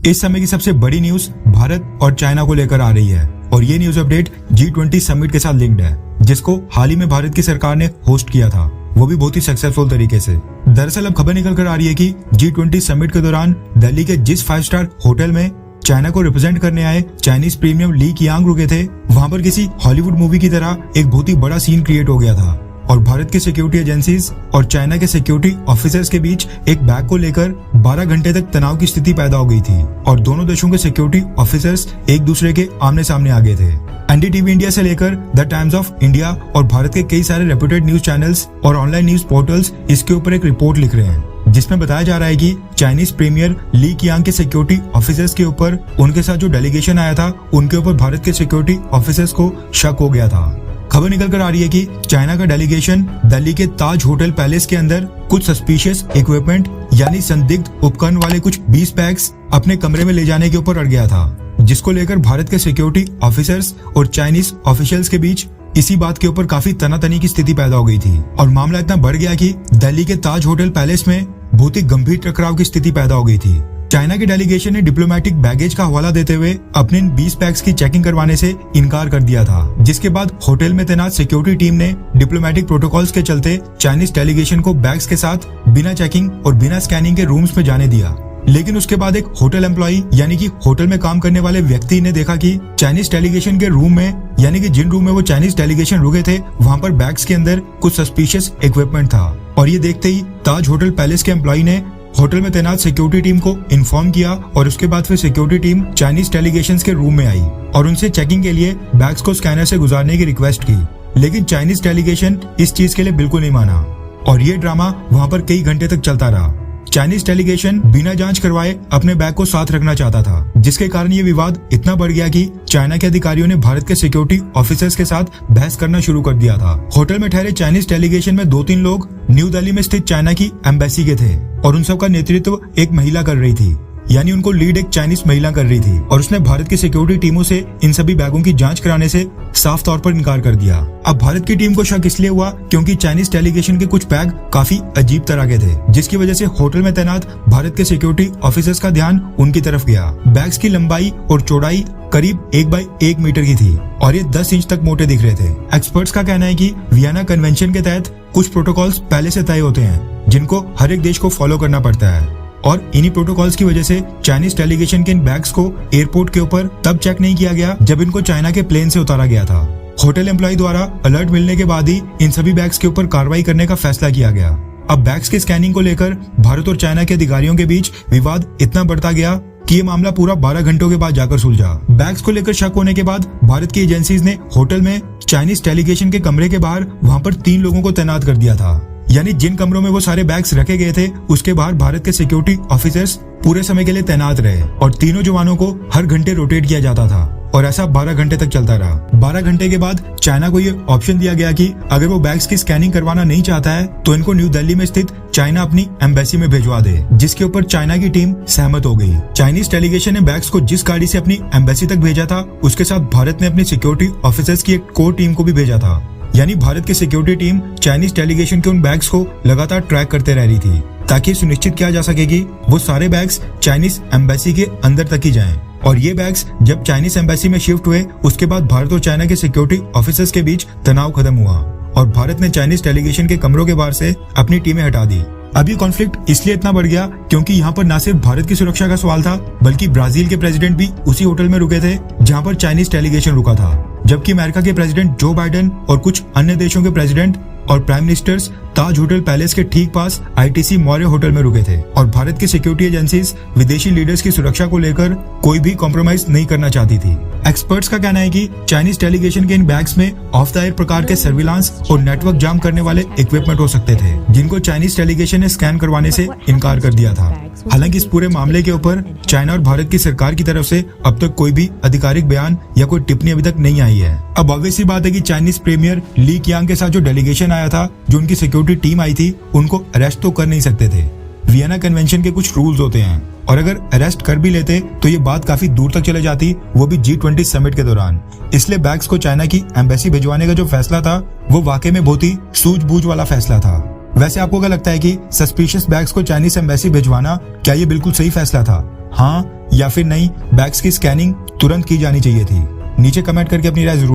इस समय की सबसे बड़ी न्यूज भारत और चाइना को लेकर आ रही है और ये न्यूज अपडेट G20 समिट के साथ लिंक्ड है, जिसको हाल ही में भारत की सरकार ने होस्ट किया था, वो भी बहुत ही सक्सेसफुल तरीके से। दरअसल अब खबर निकल कर आ रही है कि G20 समिट के दौरान दिल्ली के जिस 5 स्टार होटल में चाइना को रिप्रेजेंट करने आए चाइनीज प्रीमियम ली कियांग रुके थे, वहां पर किसी हॉलीवुड मूवी की तरह एक बहुत ही बड़ा सीन क्रिएट हो गया था और भारत के सिक्योरिटी एजेंसीज और चाइना के सिक्योरिटी ऑफिसर्स के बीच एक बैग को लेकर 12 घंटे तक तनाव की स्थिति पैदा हो गई थी और दोनों देशों के सिक्योरिटी ऑफिसर्स एक दूसरे के आमने सामने आ गए थे। एनडीटीवी इंडिया से लेकर द टाइम्स ऑफ इंडिया और भारत के कई सारे रेप्यूटेड न्यूज चैनल्स और ऑनलाइन न्यूज पोर्टल्स इसके ऊपर एक रिपोर्ट लिख रहे हैं, जिसमें बताया जा रहा है कि चाइनीज प्रीमियर ली कियांग के सिक्योरिटी ऑफिसर्स के ऊपर उनके साथ जो डेलीगेशन आया था उनके ऊपर भारत के सिक्योरिटी ऑफिसर्स को शक हो गया था। खबर निकल कर आ रही है कि चाइना का डेलीगेशन दिल्ली के ताज होटल पैलेस के अंदर कुछ सस्पिशियस इक्विपमेंट यानी संदिग्ध उपकरण वाले कुछ 20 बैग्स अपने कमरे में ले जाने के ऊपर अड़ गया था, जिसको लेकर भारत के सिक्योरिटी ऑफिसर्स और चाइनीज ऑफिशियल्स के बीच इसी बात के ऊपर काफी तनातनी की स्थिति पैदा हो गई थी और मामला इतना बढ़ गया कि दिल्ली के ताज होटल पैलेस में बहुत ही गंभीर टकराव की स्थिति पैदा हो गई थी। चाइना की डेलीगेशन ने डिप्लोमेटिक बैगेज का हवाला देते हुए अपने इन 20 बैग्स की चेकिंग करवाने से इनकार कर दिया था, जिसके बाद होटल में तैनात सिक्योरिटी टीम ने डिप्लोमेटिक प्रोटोकॉल्स के चलते चाइनीज डेलीगेशन को बैग्स के साथ बिना चेकिंग और बिना स्कैनिंग के रूम्स में जाने दिया। लेकिन उसके बाद एक होटल एम्प्लॉई यानी कि होटल में काम करने वाले व्यक्ति ने देखा कि चाइनीज डेलीगेशन के रूम में यानी कि जिन रूम में वो चाइनीज डेलीगेशन रुके थे वहां पर बैग्स के अंदर कुछ सस्पिशियस इक्विपमेंट था और ये देखते ही ताज होटल पैलेस के एम्प्लॉई ने होटल में तैनात सिक्योरिटी टीम को इन्फॉर्म किया और उसके बाद फिर सिक्योरिटी टीम चाइनीज डेलीगेशंस के रूम में आई और उनसे चेकिंग के लिए बैग्स को स्कैनर से गुजारने की रिक्वेस्ट की। लेकिन चाइनीज डेलीगेशन इस चीज के लिए बिल्कुल नहीं माना और ये ड्रामा वहां पर कई घंटे तक चलता रहा। चाइनीज डेलीगेशन बिना जांच करवाए अपने बैग को साथ रखना चाहता था, जिसके कारण ये विवाद इतना बढ़ गया कि चाइना के अधिकारियों ने भारत के सिक्योरिटी ऑफिसर्स के साथ बहस करना शुरू कर दिया था। होटल में ठहरे चाइनीज डेलीगेशन में 2-3 लोग न्यू दिल्ली में स्थित चाइना की एम्बेसी के थे और उन सब का नेतृत्व एक महिला कर रही थी, यानी उनको लीड एक चाइनीज महिला कर रही थी और उसने भारत की सिक्योरिटी टीमों से इन सभी बैगों की जांच कराने से साफ तौर पर इनकार कर दिया। अब भारत की टीम को शक इसलिए हुआ क्योंकि चाइनीज डेलीगेशन के कुछ बैग काफी अजीब तरह के थे, जिसकी वजह से होटल में तैनात भारत के सिक्योरिटी ऑफिसर्स का ध्यान उनकी तरफ गया। बैग्स की लंबाई और चौड़ाई करीब 1 x 1 मीटर की थी और ये 10 इंच तक मोटे दिख रहे थे। एक्सपर्ट्स का कहना है कि वियना कन्वेंशन के तहत कुछ प्रोटोकॉल्स पहले से तय होते हैं जिनको हर एक देश को फॉलो करना पड़ता है और इन्हीं प्रोटोकॉल्स की वजह से चाइनीज डेलीगेशन के इन बैग्स को एयरपोर्ट के ऊपर तब चेक नहीं किया गया जब इनको चाइना के प्लेन से उतारा गया था। होटल एम्प्लॉय द्वारा अलर्ट मिलने के बाद ही इन सभी बैग्स के ऊपर कार्रवाई करने का फैसला किया गया। अब बैग्स की स्कैनिंग को लेकर भारत और चाइना के अधिकारियों के बीच विवाद इतना बढ़ता गया कि ये मामला पूरा 12 घंटों के बाद जाकर सुलझा। बैग्स को लेकर शक होने के बाद भारत की एजेंसीज ने होटल में चाइनीज डेलीगेशन के कमरे के बाहर वहां पर 3 लोगों को तैनात कर दिया था, यानी जिन कमरों में वो सारे बैग्स रखे गए थे उसके बाहर भारत के सिक्योरिटी ऑफिसर्स पूरे समय के लिए तैनात रहे और तीनों जवानों को हर घंटे रोटेट किया जाता था और ऐसा 12 घंटे तक चलता रहा। 12 घंटे के बाद चाइना को ये ऑप्शन दिया गया कि अगर वो बैग्स की स्कैनिंग करवाना नहीं चाहता है तो इनको न्यू दिल्ली में स्थित चाइना अपनी एम्बेसी में भिजवा दे, जिसके ऊपर चाइना की टीम सहमत हो गई। चाइनीज डेलीगेशन ने बैग्स को जिस गाड़ी से अपनी एम्बेसी तक भेजा था उसके साथ भारत ने अपनी सिक्योरिटी ऑफिसर्स की एक कोर टीम को भी भेजा था, यानी भारत की सिक्योरिटी टीम चाइनीज डेलीगेशन के उन बैग्स को लगातार ट्रैक करते रह रही थी ताकि सुनिश्चित किया जा सके कि वो सारे बैग्स चाइनीज एम्बेसी के अंदर तक ही जाएं। और ये बैग्स जब चाइनीज एम्बेसी में शिफ्ट हुए उसके बाद भारत और चाइना के सिक्योरिटी ऑफिसर्स के बीच तनाव खत्म हुआ और भारत ने चाइनीज डेलीगेशन के कमरों के बाहर से अपनी टीमें हटा दी। अब ये कॉन्फ्लिक्ट इसलिए इतना बढ़ गया क्योंकि यहाँ पर न सिर्फ भारत की सुरक्षा का सवाल था बल्कि ब्राजील के प्रेसिडेंट भी उसी होटल में रुके थे जहाँ पर चाइनीज डेलीगेशन रुका था, जबकि अमेरिका के प्रेसिडेंट जो बाइडेन और कुछ अन्य देशों के प्रेसिडेंट और प्राइम मिनिस्टर्स ताज होटल पैलेस के ठीक पास ITC मौर्य होटल में रुके थे और भारत की सिक्योरिटी एजेंसीज विदेशी लीडर्स की सुरक्षा को लेकर कोई भी कॉम्प्रोमाइज नहीं करना चाहती थी। एक्सपर्ट्स का कहना है कि चाइनीज डेलीगेशन के इन बैग्स में ऑफ द एयर प्रकार के सर्विलांस और नेटवर्क जाम करने वाले इक्विपमेंट हो सकते थे, जिनको चाइनीज डेलीगेशन ने स्कैन करवाने से इनकार कर दिया था। हालांकि इस पूरे मामले के ऊपर चाइना और भारत की सरकार की तरफ से अब तक कोई भी आधिकारिक बयान या कोई टिप्पणी अभी तक नहीं आई है। अब ऑब्वियस सी बात है कि चाइनीज प्रीमियर ली कियांग के साथ जो डेलीगेशन आया था, जो उनकी सिक्योरिटी टीम आई थी, उनको अरेस्ट तो कर नहीं सकते थे। वियना कन्वेंशन के कुछ रूल्स होते हैं और अगर अरेस्ट कर भी लेते तो ये बात काफी दूर तक चले जाती, वो भी G20 समिट के दौरान। इसलिए बैग्स को चाइना की एम्बेसी भिजवाने का जो फैसला था वो वाकई में बहुत ही सूझबूझ वाला फैसला था। वैसे आपको क्या लगता है कि सस्पिशियस बैग्स को चाइनीज एम्बेसी भिजवाना क्या ये बिल्कुल सही फैसला था? हाँ या फिर नहीं बैग्स की स्कैनिंग तुरंत की जानी चाहिए थी? नीचे कमेंट करके अपनी राय जरूर